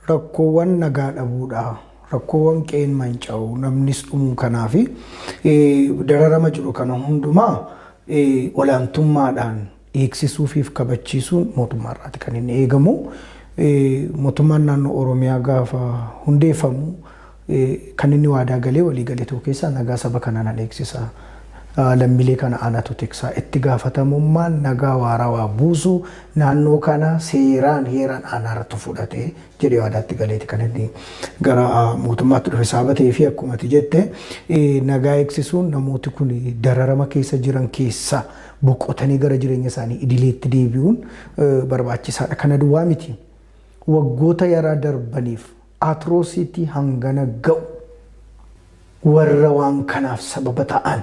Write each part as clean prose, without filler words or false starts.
rakkoowwan nagaa dhabuudha rakkoowwan qeen manca'u namnis dhumuu kanaafi dararama jiru kana hundumaa olaantummaadhaan eegsisuufiif kabachiisuun mootummaarraati kan inni eegamu. Mootummaan naannoo Oromiyaa gaafa hundeeffamu kan inni waadaa galee walii galee keessaa nagaa saba kanaan eegsisa. Lammiilee kana aanatu tiksaa itti gaafatamummaan nagaa waarawaa buusu naannoo kana seeraan heeraan aanaarratti fudhatee jedhee waadaatti galeeti kan inni gara mootummaatti dhufe saabatee fi akkuma ati jette nagaa eegsisuun namooti kun dararama keessa jiran keessa boqotanii gara jireenya isaanii idileetti deebi'uun barbaachisaadha. Kana duwwaa miti. Waggoota yaraa darbaniif atroositii hangana ga'u warra waan kanaaf sababa ta'an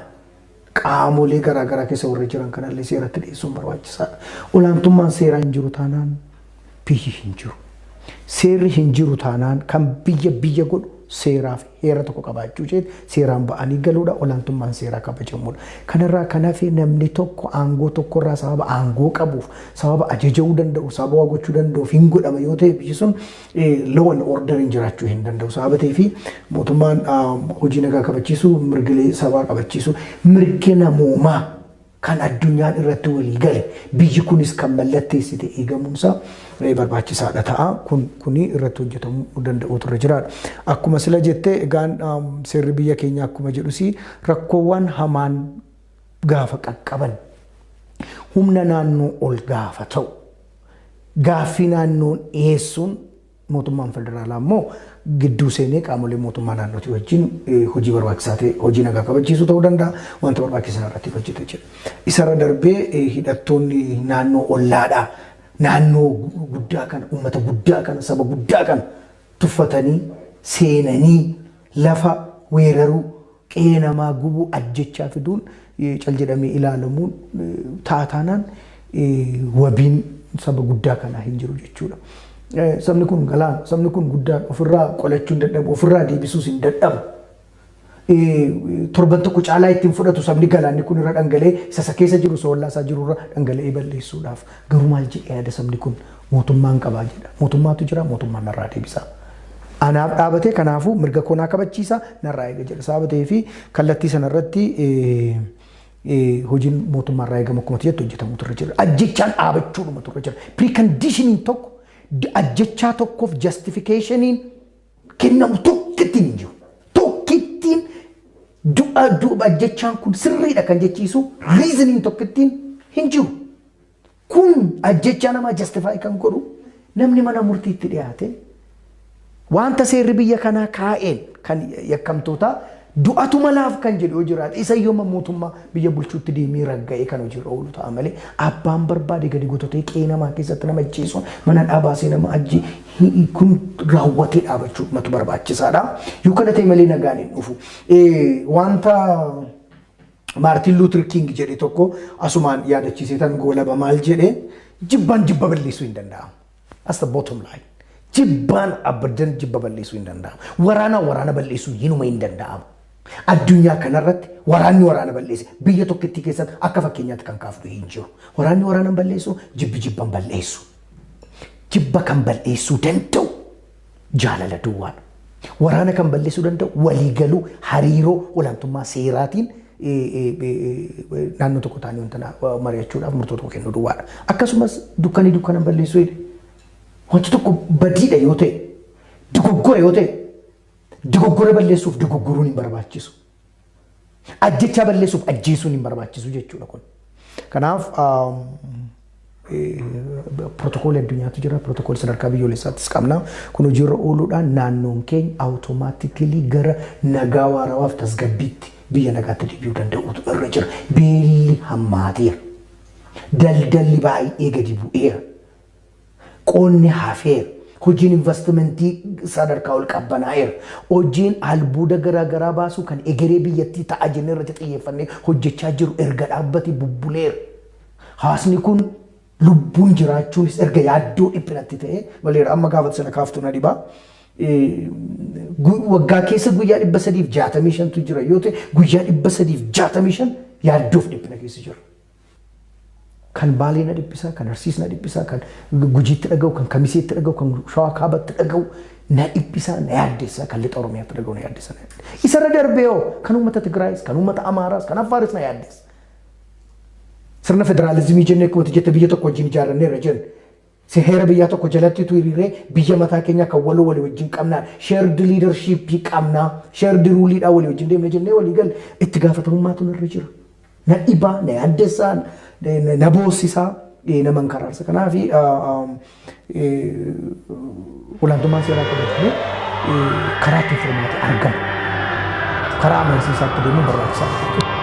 qaamolee garaa keessa warra jiran kanallee seeratti dhiyeessuun barbaachisaadha. Olaantummaan seeraa hin jiru taanaan biyyi hin jiru. Seerri hin jiru taanaan kan biyya godhu seeraaf heera tokko qabaachuu jechuudha. Seeraan ba'anii galuudha olaantummaan seeraa kabajamuudha. Kanarraa kanaafii namni tokko aangoo tokkorraa sababa aangoo qabuuf sababa ajaja'uu danda'u sababa waa gochuu danda'uuf hin godhama yoo ta'e biyyi sun law and order hin jiraachuu hin danda'u. Sababa ta'eefi mootummaan hojii nagaa kabachiisuu mirgilee sabaa kabachiisuu mirga namoomaa kan addunyaan irratti walii gale biyyi kunis kan mallatteessite eegamuunsaa barbaachisaadha ta'a. Kuni irratti hojjetamuu danda'u turre jiraadha. Akkuma sila jettee egaan seerri biyya keenya akkuma jedhusi rakkoowwan hamaan gaafa qaqqaban humna naannoo ol gaafa ta'u gaaffii naannoon dhiyeessuun mootummaan federaalaa immoo gidduu seenee qaamolee mootummaa naannootii wajjin hojii barbaachisaa ta'e hojii nagaa kabachiisuu ta'uu danda'a wanta barbaachisaa irratti hojjete jira. Isarra darbee hidhattoonni naannoo ollaadhaa naannoo guddaa kana uummata guddaa kana saba guddaa kana tuffatanii seenanii lafa weeraruu qe'ee namaa gubuu ajjechaa fiduun cal jedhamee ilaalamuun taataanaan wabiin saba guddaa kanaa hin jiru jechuudha. Sabni kun galaana sabni kun guddaan ofirraa qolachuu hin dadhabu ofirraa deebisuus hin dadhabu. Torban tokko caalaa ittiin fudhatu sabni galaanni kun irra dhangalee isa keessa jiru soollaasaa jiru irra dhangalee balleessuudhaaf garuu maal jedhee yaada sabni kun mootummaan qabaa jedha. Mootummaatu jira mootummaan narraa deebisa. Anaaf dhaabatee kanaafuu mirga koonaa kabachiisa narraa eega jedha. Sababa ta'eefi kallattii sanarratti hojiin mootummaarraa eegamu akkuma jettu hojjetamu turre jira. Ajjechaan dhaabachuudhuma turre jira. Preconditioning tokko ajjechaa tokkoof justificationin kennamu tokkittiin jiru. Tokkittiin ajjechaan kun sirriidha kan jechiisu reasoning tokkittiin hin jiru. Kun ajjechaa namaa justify kan godhu namni mana murtiitti dhiyaate wanta seerri biyya kanaa kaa'een kan yakkamtoota du'atu malaaf kan jedhu jiraate isa yooma mootummaa biyya bulchuutti deemee ragga'ee kan hojiirra oolu ta'a malee abbaan barbaade gadi gototee qe'ee namaa keessatti nama ajjeesuun mana dhaabaasee nama ajjii kun raawwatee dhaabachuu matu barbaachisaadha. Yoo kana ta'e malee nagaan hin dhufu. Wanta Maartin Luther King jedhe tokko asumaan yaadachiisee tan goolaba maal jedhe jibbaan jibba balleessuu hin danda'amu. That's the bottom line. Jibbaan abadan jibba balleessuu hin danda'amu. Waraana balleessuu hinuma hin danda'amu. Addunyaa kanarratti waraanni waraana balleesse biyya tokkittii keessatti akka fakkeenyaatti kan kaafnu hin jiru. Waraanni balleessu jibban balleessu. Jibba kan balleessuu danda'u jaalala duwwaadha. Waraana kan balleessuu danda'u waliigaluu hariiroo olaantummaa seeraatiin naannoo tokko ta'anii wanta mari'achuudhaaf murtoo tokko kennuu duwwaadha. Akkasumas dukkana balleessuu wanti tokko badiidha yoo ta'e dogoggora yoo ta'e dogoggora balleessuuf dogoggoruun hin barbaachisu. Ajjechaa balleessuuf ajjeesuun hin barbaachisu jechuudha kun. Kanaaf protokoolee addunyaatu jira protokoolee sadarkaa biyyoolessaattis qabna. Kun hojiirra ooluudhaan naannoon keenya awutomaatikilii gara nagaa waarawaaf tasgabbiitti biyya nagaatti deebi'uu danda'utu irra jira. Beelli hammaateera. Daldalli baay'ee gadi bu'eera. Qoonni hafeera. Hojiin investimentii sadarkaa ol qabbanaa'eera. Hojiin albuuda garaa baasuu kan egeree biyyattii ta'a jennee irratti xiyyeeffannee hojjechaa jiru erga dhaabbate bubbuleera. Hawaasni kun lubbuun jiraachuunis erga yaaddoo dhiphinatti ta'e maleera amma gaafata sana kaaftu na dhibaa. Waggaa keessa guyyaa 365tu jira yoo ta'e guyyaa 365 yaaddoof dhiphina keessa jira. kan Baalee na dhibbisa, kan Arsiis na dhibbisa, kan Gujiitti dhaga'u, kan Kamiseetti dhaga'u, kan Shawaa Kaabatti dhaga'u na dhibbisa, na yaaddessa, kan Lixa Oromiyaatti dhaga'u na yaaddessa. Isarra darbee kan uummata Tigraayis, kan uummata Amaaraas, kan Affaaris na yaaddessa. Sirna federaalizimii jennee akkuma jette biyya tokko wajjin ijaarranneerra jenna. Si heera biyya tokko jalatti hiriiree biyya mataa keenya kan walii wajjin qabnaa, shared leadership qabnaa, shared ruleedhaa walii wajjin deemnee jennee walii galle itti gaafatamummaatu narra jira. Na dhibaa, na yaaddessaa, na boosisaa, nama karaarsa. Kanaaf olaantummaan seeraa qabatanii karaa itti furmaata argamu. Karaa amansiisaatti deemuun barbaachisaadha.